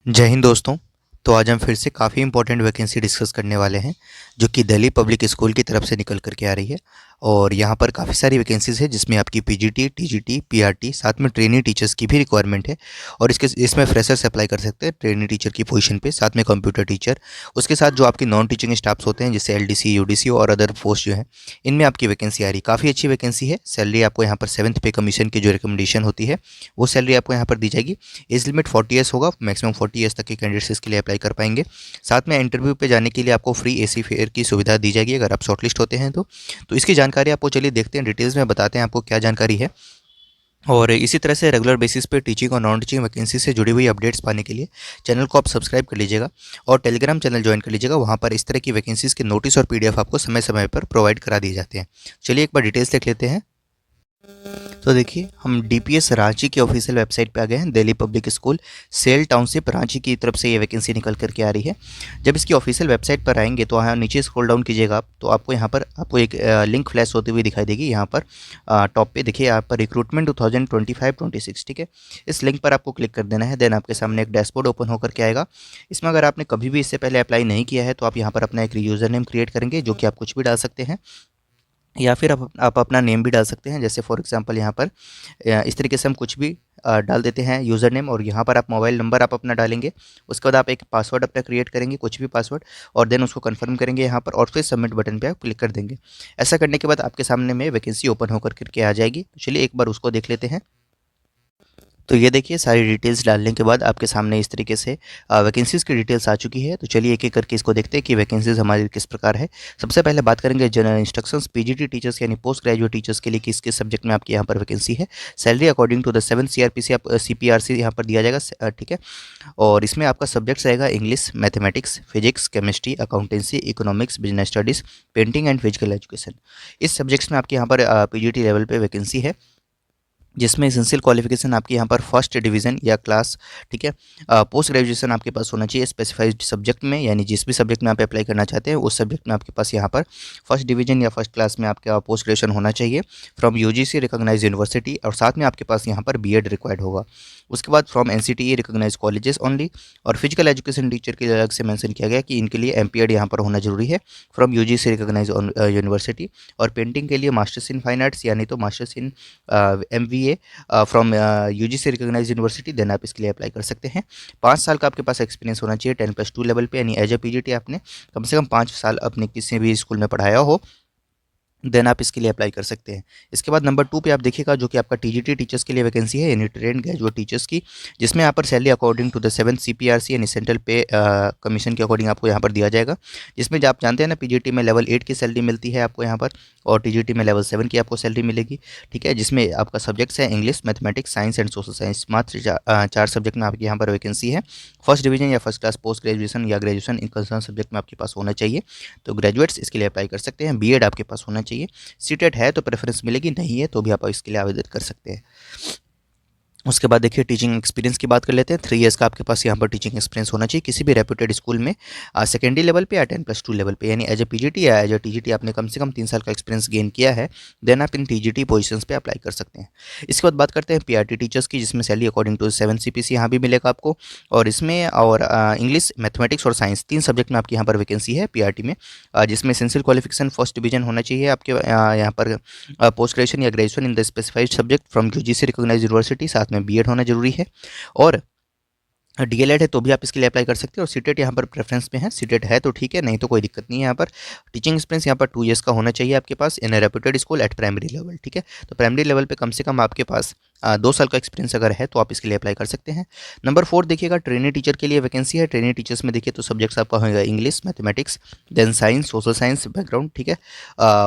जय हिंद दोस्तों। तो आज हम फिर से काफ़ी इंपॉर्टेंट वैकेंसी डिस्कस करने वाले हैं जो कि दिल्ली पब्लिक स्कूल की तरफ से निकल करके आ रही है। और यहाँ पर काफ़ी सारी वैकेंसीज़ है जिसमें आपकी पीजीटी, टीजीटी, पीआरटी, साथ में ट्रेनी टीचर्स की भी रिक्वायरमेंट है। और इसमें फ्रेशर्स अप्लाई कर सकते हैं ट्रेनी टीचर की पोजीशन पे, साथ में कंप्यूटर टीचर। उसके साथ जो आपके नॉन टीचिंग स्टाफ्स होते हैं जैसे एलडीसी, यूडीसी और अदर पोस्ट जो है, इनमें आपकी वैकेंसी आ रही है। काफ़ी अच्छी वैकेंसी है। सैलरी आपको यहाँ पर 7th पे कमीशन की जो रिकमेंडेशन होती है वो सैलरी आपको यहाँ पर दी जाएगी। एज लिमिट 40 ईयर्स होगा, मैक्सिमम 40 ईयर्स तक के कैंडिडेट्स इसके लिए अप्लाई कर पाएंगे। साथ में इंटरव्यू पे जाने के लिए आपको फ्री एसी फेयर की सुविधा दी जाएगी अगर आप शॉर्टलिस्ट होते हैं तो इसकी जानकारी आपको चलिए देखते हैं, डिटेल्स में बताते हैं आपको क्या जानकारी है। और इसी तरह से रेगुलर बेसिस पे टीचिंग और नॉन टीचिंग वैकेंसी से जुड़ी हुई अपडेट्स पाने के लिए चैनल को आप सब्सक्राइब कर लीजिएगा और टेलीग्राम चैनल ज्वाइन कर लीजिएगा। वहाँ पर इस तरह की वैकेंसीज़ के नोटिस और पीडीएफ आपको समय समय पर प्रोवाइड करा दिए जाते हैं। चलिए एक बार डिटेल्स देख लेते हैं। तो देखिए, हम डीपीएस रांची की ऑफिशियल वेबसाइट पे आ गए हैं। Delhi Public School SAIL Township Ranchi की तरफ से ये वैकेंसी निकल करके आ रही है। जब इसकी ऑफिशियल वेबसाइट पर आएंगे तो यहाँ नीचे स्क्रॉल डाउन कीजिएगा आप, तो आपको यहाँ पर आपको एक लिंक फ्लैश होती हुई दिखाई देगी। यहाँ पर टॉप पे देखिए, यहाँ पर रिक्रूटमेंट 2025-26, ठीक है। इस लिंक पर आपको क्लिक कर देना है। देन आपके सामने एक डैशबोर्ड ओपन होकर के आएगा। इसमें अगर आपने कभी भी इससे पहले अप्लाई नहीं किया है तो आप यहाँ पर अपना एक यूज़र नेम क्रिएट करेंगे, जो कि आप कुछ भी डाल सकते हैं, या फिर आप अपना नेम भी डाल सकते हैं। जैसे फॉर एग्जांपल यहाँ पर इस तरीके से हम कुछ भी डाल देते हैं यूज़र नेम, और यहाँ पर आप मोबाइल नंबर आप अपना डालेंगे। उसके बाद आप एक पासवर्ड अपना क्रिएट करेंगे, कुछ भी पासवर्ड, और देन उसको कंफर्म करेंगे यहाँ पर, और फिर सबमिट बटन पे आप क्लिक कर देंगे। ऐसा करने के बाद आपके सामने में वैकेंसी ओपन होकर करके आ जाएगी। तो चलिए एक बार उसको देख लेते हैं। तो ये देखिए, सारी डिटेल्स डालने के बाद आपके सामने इस तरीके से वैकेंसीज़ की डिटेल्स आ चुकी है। तो चलिए एक एक करके इसको देखते हैं कि वैकेंसीज़ हमारी किस प्रकार है। सबसे पहले बात करेंगे जनरल इंस्ट्रक्शंस पीजीटी टीचर्स यानी पोस्ट ग्रेजुएट टीचर्स के लिए किस किस सब्जेक्ट में आपकी यहाँ पर वैकेंसी है। Salary according to the 7 CRPC आप सीपीआरसी यहाँ पर दिया जाएगा, ठीक है। और इसमें आपका सब्जेक्ट्स रहेगा English, mathematics, physics, chemistry, accountancy, economics, business studies, painting and physical education. इस सब्जेक्ट्स में आपके यहाँ पर पीजीटी लेवल पे वैकेंसी है, जिसमें एसेंशियल क्वालिफिकेशन आपकी यहाँ पर फर्स्ट डिवीज़न या क्लास, ठीक है। पोस्ट ग्रेजुएशन आपके पास होना चाहिए स्पेसिफाइड सब्जेक्ट में, यानी जिस भी सब्जेक्ट में आप अप्लाई करना चाहते हैं उस सब्जेक्ट में आपके पास यहाँ पर फर्स्ट डिवीज़न या फर्स्ट क्लास में आपका पोस्ट ग्रेजुएशन होना चाहिए फ्रॉम यूजीसी रिकॉग्नाइज्ड यूनिवर्सिटी, और साथ में आपके पास यहाँ पर बीएड रिक्वायर्ड होगा। उसके बाद from NCTE recognise colleges only, और फिजिकल एजुकेशन टीचर के लिए अलग से मेंशन किया गया कि इनके लिए एमपीएड यहाँ पर होना जरूरी है फ्रॉम यूजीसी रिकॉग्नाइज यूनिवर्सिटी। और पेंटिंग के लिए मास्टर्स इन फाइन आर्ट्स यानी तो masters in MVA from UGC recognised university, then आप इसके लिए अप्लाई कर सकते हैं। 5 साल का आपके पास एक्सपीरियंस होना चाहिए 10+2 लेवल पे, यानी एज ए पीजीटी आपने कम से कम 5 साल अपने किसी भी स्कूल में पढ़ाया हो, देन आप इसके लिए अप्लाई कर सकते हैं। इसके बाद नंबर 2 पे आप देखिएगा, जो कि आपका टीजीटी टीचर्स के लिए वैकेंसी है, यानी ट्रेंड ग्रेजुएट टीचर्स की, जिसमें यहाँ पर सैलरी अकॉर्डिंग टू द 7 सीपीआरसी यानी सेंट्रल पे कमीशन के अकॉर्डिंग आपको यहाँ पर दिया जाएगा। जिसमें जो आप जानते हैं ना, पीजीटी में लेवल 8 की सैलरी मिलती है आपको यहाँ पर, और टीजीटी में लेवल 7 की आपको सैलरी मिलेगी, ठीक है। जिसमें आपका सब्जेक्ट्स है English, mathematics, science and social science. मात्र 4 सब्जेक्ट में आपकी यहाँ पर वैकेंसी है। फर्स्ट डिवीजन या फर्स्ट क्लास पोस्ट ग्रेजुएशन या ग्रेजुएशन इन कंसर्न सब्जेक्ट में आपके पास होना चाहिए। तो ग्रेजुएट्स इसके लिए अप्लाई कर सकते हैं। बीएड आपके पास होना चाहिए। सीटेट है तो प्रेफरेंस मिलेगी, नहीं है तो भी आप इसके लिए आवेदन कर सकते हैं। उसके बाद देखिए, टीचिंग एक्सपीरियंस की बात कर लेते हैं। 3 इयर्स का आपके पास यहाँ पर टीचिंग एक्सपीरियंस होना चाहिए किसी भी रेप्यूटेड स्कूल में, सेकेंडरी लेवल पे या 10+2 लेवल पे, यानी एज ए पीजीटी या एज ए टीजीटी आपने कम से कम 3 साल का एक्सपीरियंस गेन किया है, देन आप इन टीजीटी पोजीशंस पे अप्लाई कर सकते हैं। इसके बाद बात करते हैं पीआरटी टीचर्स की, जिसमें सैलरी अकॉर्डिंग टू 7 सीपीसी यहाँ भी मिलेगा आपको, और इसमें और इंग्लिश, मैथमेटिक्स और साइंस 3 सब्जेक्ट में आपकी यहाँ पर वैकेंसी है पीआरटी में, जिसमें एसेंशियल क्वालिफिकेशन फर्स्ट डिवीजन होना चाहिए आपके यहाँ पर, पोस्ट ग्रेजुएशन या graduation in the specified subject from UGC recognised university, साथ में बीएड होना जरूरी है। और डीएलएड है तो भी आप इसके लिए अप्लाई कर सकते हैं। और सीटेट यहाँ पर प्रेफरेंस में है, सीटेट है तो ठीक है, नहीं तो कोई दिक्कत नहीं है। यहाँ पर टीचिंग एक्सपीरियंस यहाँ पर 2 इयर्स का होना चाहिए आपके पास in a reputed school at primary level, ठीक है। तो प्राइमरी लेवल पे कम से कम आपके पास 2 साल का एक्सपीरियंस अगर है तो आप इसके लिए अप्लाई कर सकते हैं। नंबर 4 देखिएगा, ट्रेनी टीचर के लिए वैकेंसी है। ट्रेनी टीचर्स में देखिए तो सब्जेक्ट्स आपका होगा English, mathematics, then science, social science background, ठीक है।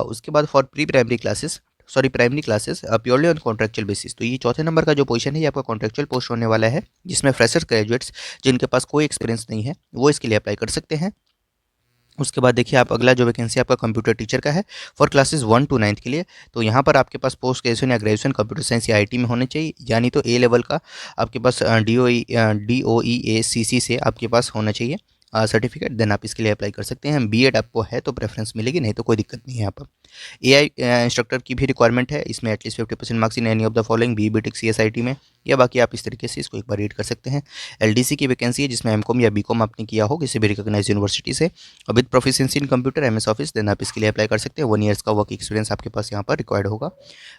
उसके बाद for primary classes purely on contractual basis. तो ये चौथे नंबर का जो पोजीशन है ये आपका कॉन्ट्रेक्चुअल पोस्ट होने वाला है, जिसमें फ्रेशर ग्रेजुएट्स जिनके पास कोई एक्सपीरियंस नहीं है वो इसके लिए अप्लाई कर सकते हैं। उसके बाद देखिए, आप अगला जो वैकेंसी आपका कंप्यूटर टीचर का है फॉर क्लासेस 1 to 9 के लिए। तो यहाँ पर आपके पास पोस्ट ग्रेजुएशन या ग्रेजुएशन कंप्यूटर साइंस या आईटी में होने चाहिए, यानी तो ए लेवल का आपके पास DOE ACC से आपके पास होना चाहिए। सर्टिफिकेट, देन आप इसके लिए अप्लाई कर सकते हैं। बीएड आपको है तो प्रेफरेंस मिलेगी, नहीं तो कोई दिक्कत नहीं है यहाँ पर। एआई इंस्ट्रक्टर की भी रिक्वायरमेंट है, इसमें at least 50% marks in any of the following, B BTech CSIT में, या बाकी आप इस तरीके से इसको एक बार रीड कर सकते हैं। एलडीसी की वैकेंसी है जिसमें एमकॉम या बीकॉम आपने किया हो किसी भी रिकॉग्नाइज यूनिवर्सिटी से with proficiency in computer MS Office, then आप इसके लिए अप्लाई कर सकते हैं। 1 ईयर्स का वर्क एक्सपीरियंस आपके पास यहाँ पर रिक्वायर्ड होगा।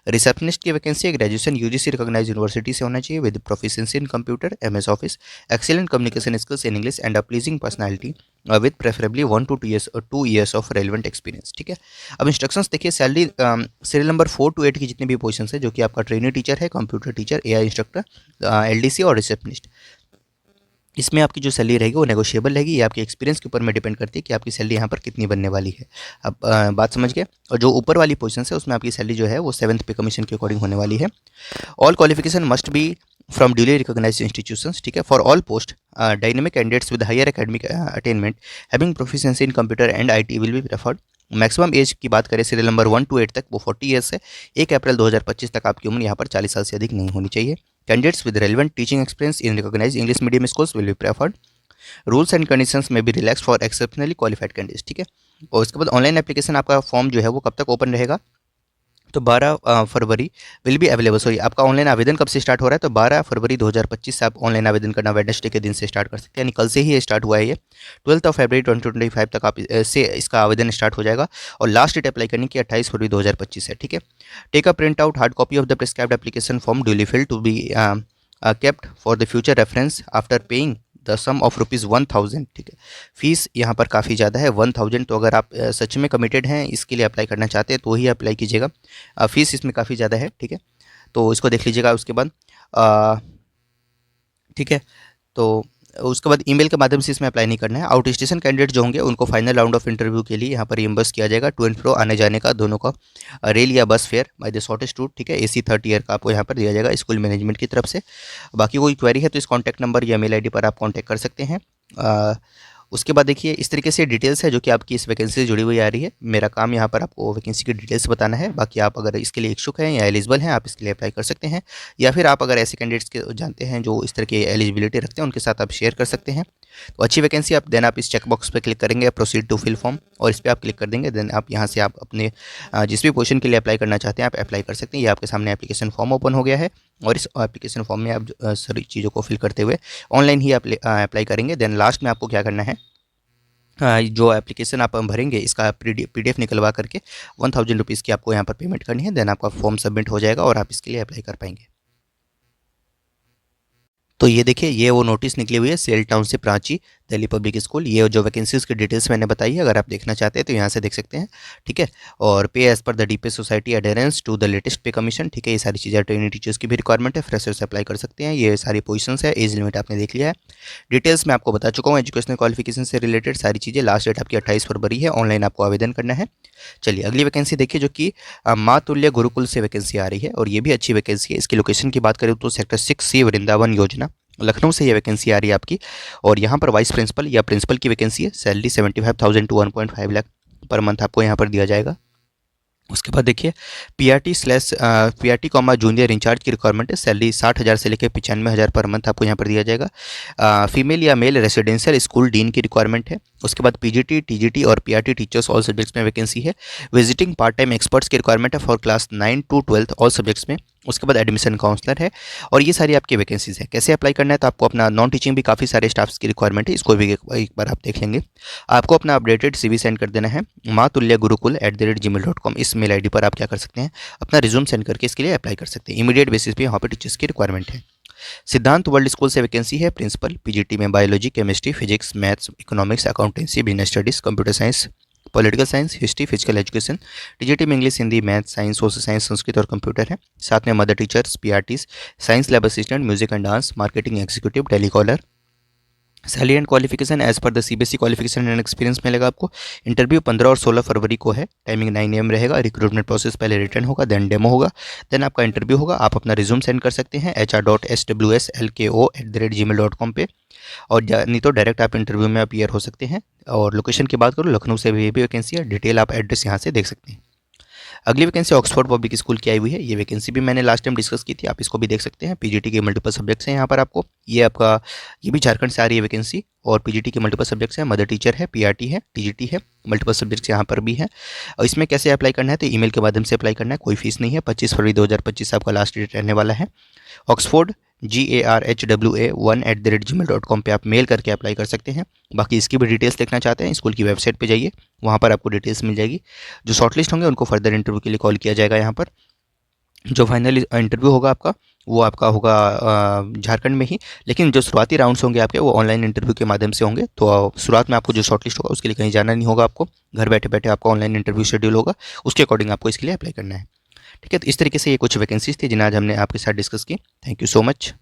रिसेप्शनिस्ट की वैकेंसी है, ग्रेजुएशन यूजीसी रिकॉग्नाइज यूनिवर्सिटी से होना चाहिए with proficiency in computer MS office, excellent communication skills in English and a pleasing personality with preferably 1 to 2 years of relevant experience. ठीक है, अब इंस्ट्रक्शंस देखिए। सैलरी सीरियल नंबर 4 to 8 की जितने भी पोजीशन है, जो कि आपका ट्रेनिंग टीचर है, computer teacher, AI instructor, LDC और रिसेप्शनिस्ट, इसमें आपकी जो सैलरी रहेगी वो नेगोशिएबल रहेगी। ये आपके एक्सपीरियंस के ऊपर में डिपेंड करती है कि आपकी सैलरी यहाँ पर कितनी बनने वाली है। अब बात समझ गए। और जो ऊपर वाली पोजीशन है उसमें आपकी सैलरी जो है वो 7th पे कमीशन के अकॉर्डिंग होने वाली है। All qualification must be from duly recognised institutions. ठीक है, for all post dynamic candidates with higher academic attainment having proficiency in computer and IT will be preferred. Maximum age की बात करें सीरियल नंबर 1 to 8 तक, वो 40 years है। 1 अप्रैल 2025 तक आपकी उम्र यहाँ पर 40 साल से अधिक नहीं होनी चाहिए। Candidates with relevant teaching experience in recognised English medium schools will be preferred. Rules and conditions में भी relax for exceptionally qualified candidates. ठीक है, और उसके बाद ऑनलाइन एप्लीकेशन आपका फॉर्म जो है वो कब तक ओपन रहेगा, तो 12 फरवरी विल बी अवेलेबल। सॉरी, आपका ऑनलाइन आवेदन कब से स्टार्ट हो रहा है, तो 12 फरवरी 2025 से आप ऑनलाइन आवेदन करना वेडनेसडे के दिन से स्टार्ट कर सकते हैं, यानी कल से ही ये स्टार्ट हुआ है। ये 12 फरवरी 2025 तक आप से इसका आवेदन स्टार्ट हो जाएगा, और लास्ट डेट अप्लाई करने की 28 फरवरी 2025 है। ठीक है, take a print out hard copy of the prescribed application form duly filled to be kept for the future reference after paying the sum of ₹1000। ठीक है, फीस यहाँ पर काफ़ी ज़्यादा है 1000, तो अगर आप सच में कमिटेड हैं इसके लिए अप्लाई करना चाहते हैं तो ही अप्लाई कीजिएगा। फीस इसमें काफ़ी ज़्यादा है। ठीक है, तो इसको देख लीजिएगा। उसके बाद ठीक है, तो उसके बाद ईमेल के माध्यम से इसमें अप्लाई नहीं करना है। आउट स्टेशन कैंडिडेट जो होंगे उनको फाइनल राउंड ऑफ इंटरव्यू के लिए यहाँ पर रिइम्बर्स किया जाएगा टू एंड फ्रो आने जाने का, दोनों का रेल या बस fair by the shortest route. ठीक है, AC 3rd ईयर का आपको यहाँ पर दिया जाएगा स्कूल मैनेजमेंट की तरफ से। बाकी कोई क्वेरी है तो इस कॉन्टैक्ट नंबर या मेल ID पर आप कॉन्टैक्ट कर सकते हैं। उसके बाद देखिए इस तरीके से डिटेल्स है जो कि आपकी इस वैकेंसी से जुड़ी हुई आ रही है। मेरा काम यहाँ पर आपको वैकेंसी की डिटेल्स बताना है। बाकी आप अगर इसके लिए इच्छुक हैं या एलिजिबल हैं, आप इसके लिए अप्लाई कर सकते हैं, या फिर आप अगर ऐसे कैंडिडेट्स के जानते हैं जो इस तरह की एलिजिबिलिटी रखते हैं, उनके साथ आप शेयर कर सकते हैं। तो अच्छी वैकेंसी आप देन आप इस चेक बॉक्स पर क्लिक करेंगे, प्रोसीड टू फिल फॉर्म, और इस पर आप क्लिक कर देंगे। देन आप यहाँ से आप अपने जिस भी पोजीशन के लिए अप्लाई करना चाहते हैं आप अप्लाई कर सकते हैं। ये आपके सामने एप्लीकेशन फॉर्म ओपन हो गया है, और इस एप्लीकेशन फॉर्म में आप सारी चीज़ों को फिल करते हुए ऑनलाइन ही अप्लाई करेंगे। देन लास्ट में आपको क्या करना है, जो एप्लीकेशन आप भरेंगे इसका PDF निकलवा करके 1000 रुपीज़ की आपको यहाँ पर पेमेंट करनी है। देन आपका फॉर्म सबमिट हो जाएगा और आप इसके लिए अप्लाई कर पाएंगे। तो ये देखिए, ये वो नोटिस निकली हुई है, SAIL Township Ranchi Delhi Public School. ये जो वैकेंसीज़ की डिटेल्स मैंने बताई है, अगर आप देखना चाहते हैं तो यहाँ से देख सकते हैं। ठीक है, और pay as per the DP society adherence to the latest pay commission. ठीक है, ये सारी चीज़ें ट्रेनिंग टीचर्स की भी रिक्वायरमेंट है, फ्रेशर से अप्लाई कर सकते हैं। ये सारी पोजीशंस है, एज लिमिट आपने देख लिया है, डिटेल्स मैं आपको बता चुका हूँ। एजुकेशनल क्वालिफिकेशन से रिलेटेड सारी चीज़ें, लास्ट डेट आपकी 28 फरवरी है, ऑनलाइन आपको आवेदन करना है। चलिए अगली वैकेंसी देखिए, जो कि माँ तुल्य गुरुकुल से वैकेंसी आ रही है, और ये भी अच्छी वैकेंसी है। इसकी लोकेशन की बात करें तो सेक्टर 6C वृंदावन योजना लखनऊ से ये वैकेंसी आ रही है आपकी, और यहाँ पर वाइस प्रिंसिपल या प्रिंसिपल की वैकेंसी है। Salary 75,000 to 1.5 lakh per month आपको यहाँ पर दिया जाएगा। उसके बाद देखिए PRT कॉमा जूनियर इंचार्ज की रिक्वायरमेंट है। सैलरी 60,000 से लेकर 95,000 पर मंथ आपको यहाँ पर दिया जाएगा। फीमेल या मेल रेसिडेंशियल स्कूल डीन की रिक्वायरमेंट है। उसके बाद PGT TGT और PRT टीचर्स ऑल सब्जेक्ट्स में वैकेंसी है। विजिटिंग पार्ट टाइम एक्सपर्ट्स की रिक्वायरमेंट है for class 9 to 12 all subjects में। उसके बाद एडमिशन काउंसलर है, और ये सारी आपकी वैकेंसीज है। कैसे अप्लाई करना है, तो आपको अपना नॉन टीचिंग भी काफ़ी सारे स्टाफ्स की रिक्वायरमेंट है, इसको भी एक बार आप देख लेंगे। आपको अपना अपडेटेड CV सेंड कर देना है maatulyagurukull@gmail.com। इस मेल ID पर आप क्या कर सकते हैं, अपना रिज्यूम सेंड करके इसके लिए अप्लाई कर सकते हैं। इमीडिएट बेसिस पे यहाँ पर टीचर्स की रिक्वायरमेंट है। सिद्धांत वर्ल्ड स्कूल से वैकेंसी है, प्रिंसिपल। PGT में biology, chemistry, physics, maths, economics, accountancy, business studies, computer science, political science, history, physical education. TGT में English, Hindi, math, science, social science, Sanskrit और कंप्यूटर है। साथ में mother teachers, PRTs, science lab assistant, music and dance, marketing executive, telecaller. Salary and qualification as per the CBSE qualification and experience मिलेगा आपको। Interview 15 और 16 फरवरी को है, टाइमिंग 9 AM रहेगा। रिक्रूटमेंट प्रोसेस पहले रिटर्न होगा, देन डेमो होगा, देन आपका इंटरव्यू होगा। आप अपना रिज्यूम सेंड कर सकते हैं hr.swslko@gmail.com पे, और नहीं तो डायरेक्ट आप इंटरव्यू में अपीयर हो सकते हैं। और लोकेशन की बात करूँ, लखनऊ से भी वैकेंसी है। डिटेल आप एड्रेस यहाँ से देख सकते हैं। अगली वैकेंसी ऑक्सफोर्ड पब्लिक स्कूल की आई हुई है। ये वैकेंसी भी मैंने लास्ट टाइम डिस्कस की थी, आप इसको भी देख सकते हैं। पीजीटी के मल्टीपल सब्जेक्ट्स हैं यहाँ पर आपको। ये भी झारखंड से आ रही है वैकेंसी, और पीजीटी के मल्टीपल सब्जेक्ट्स हैं, मदर टीचर है, पीआरटी है, टीजीटी है, मल्टीपल सब्जेक्ट्स यहाँ पर भी हैं। और इसमें कैसे अप्लाई करना है, तो ईमेल के माध्यम से अप्लाई करना है, कोई फीस नहीं है। 25 फरवरी 2025 आपका लास्ट डेट रहने वाला है। ऑक्सफोर्ड GARHWA1@gmail.com पे आप मेल करके अप्लाई कर सकते हैं। बाकी इसकी भी डिटेल्स देखना चाहते हैं, स्कूल की वेबसाइट पे जाइए, वहाँ पर आपको डिटेल्स मिल जाएगी। जो शॉर्टलिस्ट होंगे उनको फर्दर इंटरव्यू के लिए कॉल किया जाएगा। यहाँ पर जो फाइनल इंटरव्यू होगा आपका, वो आपका होगा झारखंड में ही, लेकिन जो शुरुआती राउंड्स होंगे आपके वो ऑनलाइन इंटरव्यू के माध्यम से होंगे। तो शुरुआत में आपको जो शॉर्टलिस्ट होगा उसके लिए कहीं जाना नहीं होगा, आपको घर बैठे बैठे आपका ऑनलाइन इंटरव्यू शेड्यूल होगा, उसके अकॉर्डिंग आपको इसके लिए अप्लाई करना है। ठीक है, तो इस तरीके से ये कुछ वैकेंसीज थी जिन्हें आज हमने आपके साथ डिस्कस की। Thank you so much.